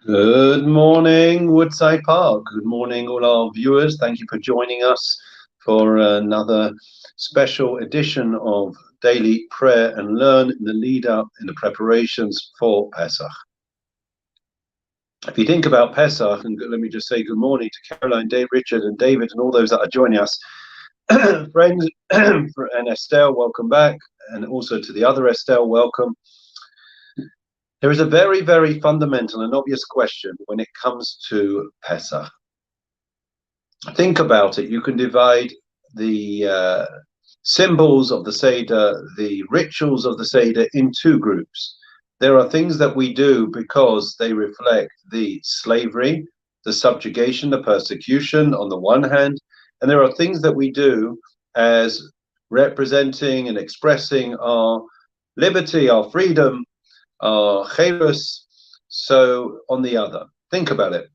Good morning, Woodside Park. Good morning, all our viewers. Thank you for joining us for another special edition of Daily Prayer and Learn in the lead up in the preparations for Pesach. If you think about Pesach, and let me just say good morning to Caroline, Dave, Richard, and David, and all those that are joining us. Friends and Estelle, welcome back. And also to the other Estelle, welcome. There is a very, very fundamental and obvious question when it comes to Pesach. Think about it. You can divide the symbols of the Seder, the rituals of the Seder, in two groups. There are things that we do because they reflect the slavery, the subjugation, the persecution on the one hand, and there are things that we do as representing and expressing our liberty, our freedom, Chayrus, so on the other. Think about it.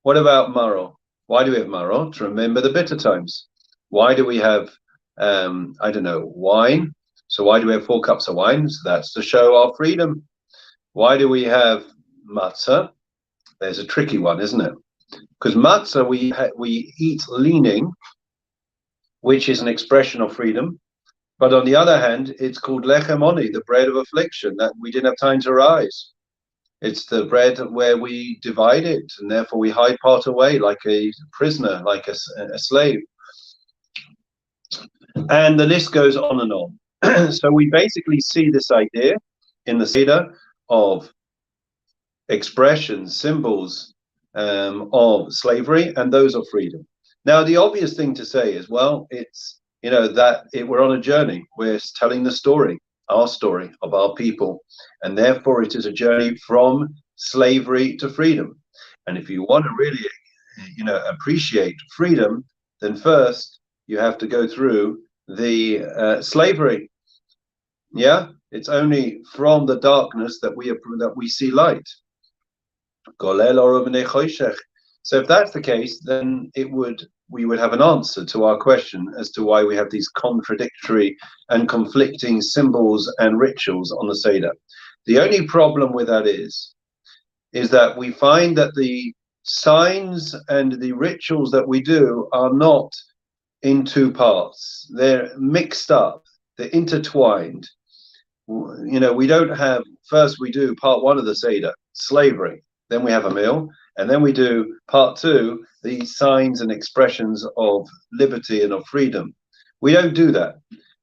What about Maro? Why do we have Maro? To remember the bitter times. Why do we have, I don't know, wine? So why do we have 4 cups of wine? So that's to show our freedom. Why do we have matzah? There's a tricky one, isn't it? Because matzah we eat leaning, which is an expression of freedom. But on the other hand, it's called lechem oni, the bread of affliction, that we didn't have time to rise. It's the bread where we divide it, and therefore we hide part away like a prisoner, like a slave. And the list goes on and on. So we basically see this idea in the Seder of expressions, symbols of slavery and those of freedom. Now, the obvious thing to say is, well, it's we're on a journey. We're telling the story, our story of our people, and therefore it is a journey from slavery to freedom. And if you want to really, appreciate freedom, then first you have to go through the slavery. Yeah, it's only from the darkness that we see light. So if that's the case, then we would have an answer to our question as to why we have these contradictory and conflicting symbols and rituals on the Seder. The only problem with that is that we find that the signs and the rituals that we do are not in two parts. They're mixed up, they're intertwined. We don't have, first we do part one of the Seder, slavery, then we have a meal, and then we do part two, the signs and expressions of liberty and of freedom. We don't do that.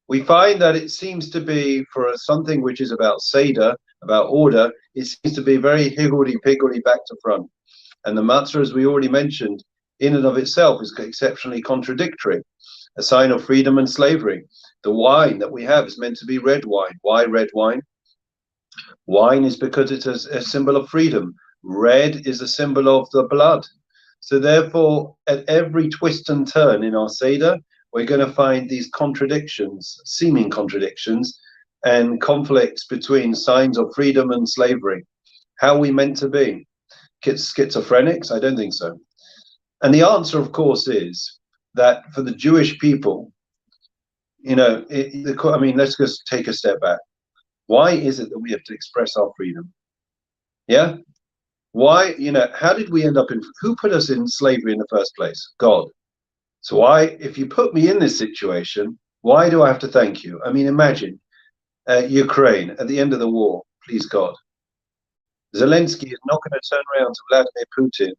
We find that it seems to be, for something which is about Seder, about order, it seems to be very higgledy-piggledy back to front. And the matzah, as we already mentioned, in and of itself is exceptionally contradictory, a sign of freedom and slavery. The wine that we have is meant to be red wine. Why red wine? Wine is because it's a symbol of freedom. Red is a symbol of the blood. So therefore, at every twist and turn in our Seder, we're going to find these contradictions, seeming contradictions, and conflicts between signs of freedom and slavery. How are we meant to be? Schizophrenics? I don't think so. And the answer, of course, is that for the Jewish people, let's just take a step back. Why is it that we have to express our freedom? Yeah? Why, how did we end up who put us in slavery in the first place? God. So if you put me in this situation, why do I have to thank you? I mean, imagine Ukraine at the end of the war, please God. Zelensky is not going to turn around to Vladimir Putin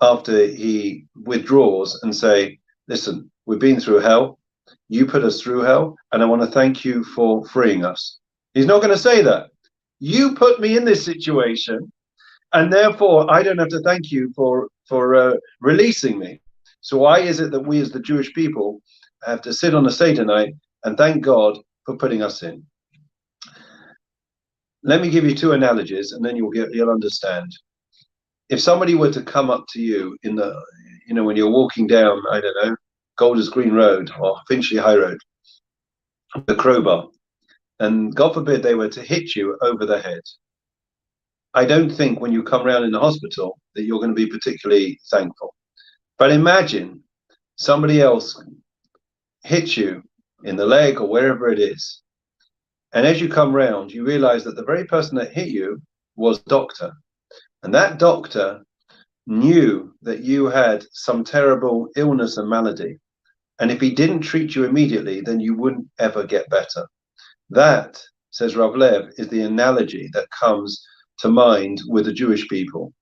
after he withdraws and say, listen, we've been through hell. You put us through hell, and I want to thank you for freeing us. He's not going to say that. You put me in this situation, and therefore I don't have to thank you for releasing me. So why is it that we as the Jewish people have to sit on a Seder night and thank God for putting us in? Let me give you two analogies, and then you'll understand. If somebody were to come up to you when you're walking down, I don't know, Golders Green Road or Finchley High Road, the crowbar, and God forbid they were to hit you over the head, I don't think when you come around in the hospital that you're going to be particularly thankful. But imagine somebody else hits you in the leg or wherever it is, and as you come round, you realize that the very person that hit you was a doctor. And that doctor knew that you had some terrible illness and malady. And if he didn't treat you immediately, then you wouldn't ever get better. That, says Rav Lev, is the analogy that comes to mind with the Jewish people.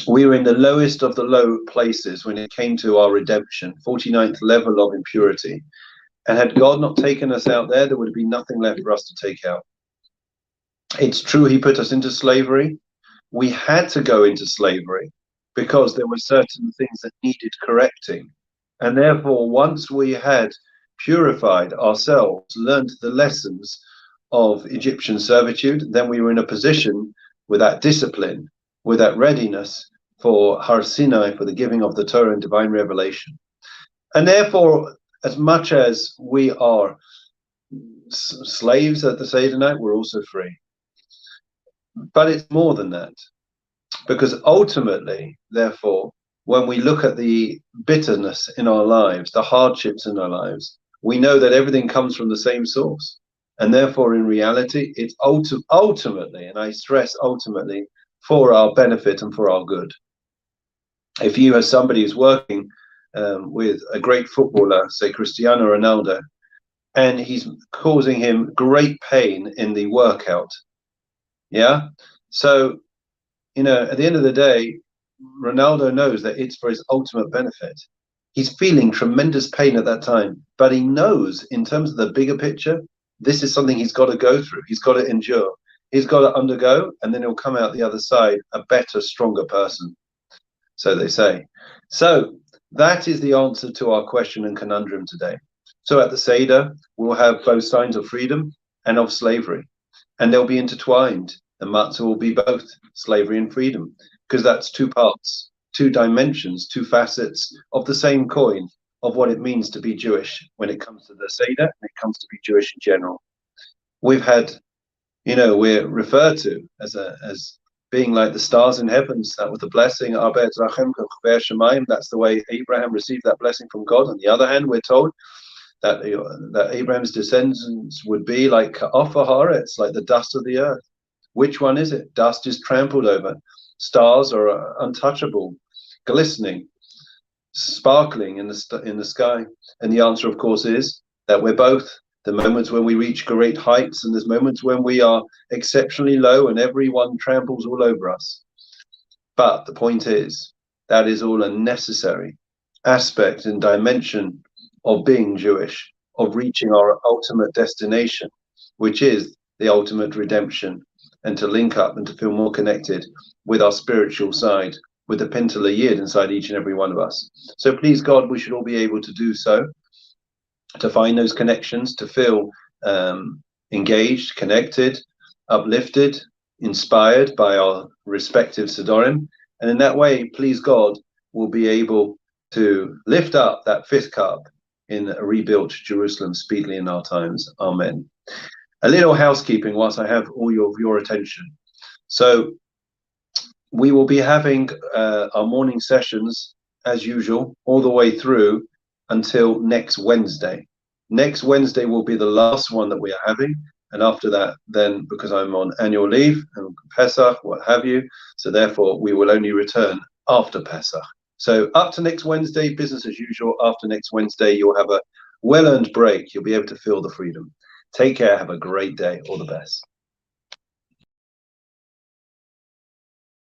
We were in the lowest of the low places when it came to our redemption, 49th level of impurity. And had God not taken us out there, there would be nothing left for us to take out. It's true he put us into slavery. We had to go into slavery because there were certain things that needed correcting. And therefore, once we had purified ourselves, learned the lessons of Egyptian servitude, then we were in a position with that discipline, with that readiness for Har Sinai, for the giving of the Torah and divine revelation. And therefore, as much as we are slaves at the Seder night, we're also free. But it's more than that. Because ultimately, therefore, when we look at the bitterness in our lives, the hardships in our lives, we know that everything comes from the same source. And therefore, in reality, it's ultimately, and I stress ultimately, for our benefit and for our good. If you as somebody who's working with a great footballer, say Cristiano Ronaldo, and he's causing him great pain in the workout, yeah? So, you know, at the end of the day, Ronaldo knows that it's for his ultimate benefit. He's feeling tremendous pain at that time, but he knows in terms of the bigger picture, this is something he's got to go through. He's got to endure. He's got to undergo, and then he'll come out the other side a better, stronger person. So they say. So that is the answer to our question and conundrum today. So at the Seder, we'll have both signs of freedom and of slavery, and they'll be intertwined. The matzah will be both slavery and freedom, because that's two parts, two dimensions, two facets of the same coin of what it means to be Jewish when it comes to the Seder and it comes to be Jewish in general. We've had, you know, we're referred to as being like the stars in heavens. That was the blessing. That's the way Abraham received that blessing from God. On the other hand, we're told that that Abraham's descendants would be like Ka'afar Haaretz, like the dust of the earth. Which one is it? Dust is trampled over. Stars are untouchable, glistening, sparkling in the sky. And the answer, of course, is that we're both. The moments when we reach great heights, and there's moments when we are exceptionally low and everyone tramples all over us. But the point is, that is all a necessary aspect and dimension of being Jewish, of reaching our ultimate destination, which is the ultimate redemption, and to link up and to feel more connected with our spiritual side, with the Pentala Yid inside each and every one of us. So please God, we should all be able to do so, to find those connections, to feel engaged, connected, uplifted, inspired by our respective Sidorim. And in that way, please God, we'll be able to lift up that fifth cup in a rebuilt Jerusalem speedily in our times. Amen. A little housekeeping whilst I have all your attention. So we will be having our morning sessions as usual, all the way through until next Wednesday. Next Wednesday will be the last one that we are having. And after that, then, because I'm on annual leave and Pesach, what have you, so therefore we will only return after Pesach. So up to next Wednesday, business as usual. After next Wednesday, you'll have a well-earned break. You'll be able to feel the freedom. Take care. Have a great day. All the best.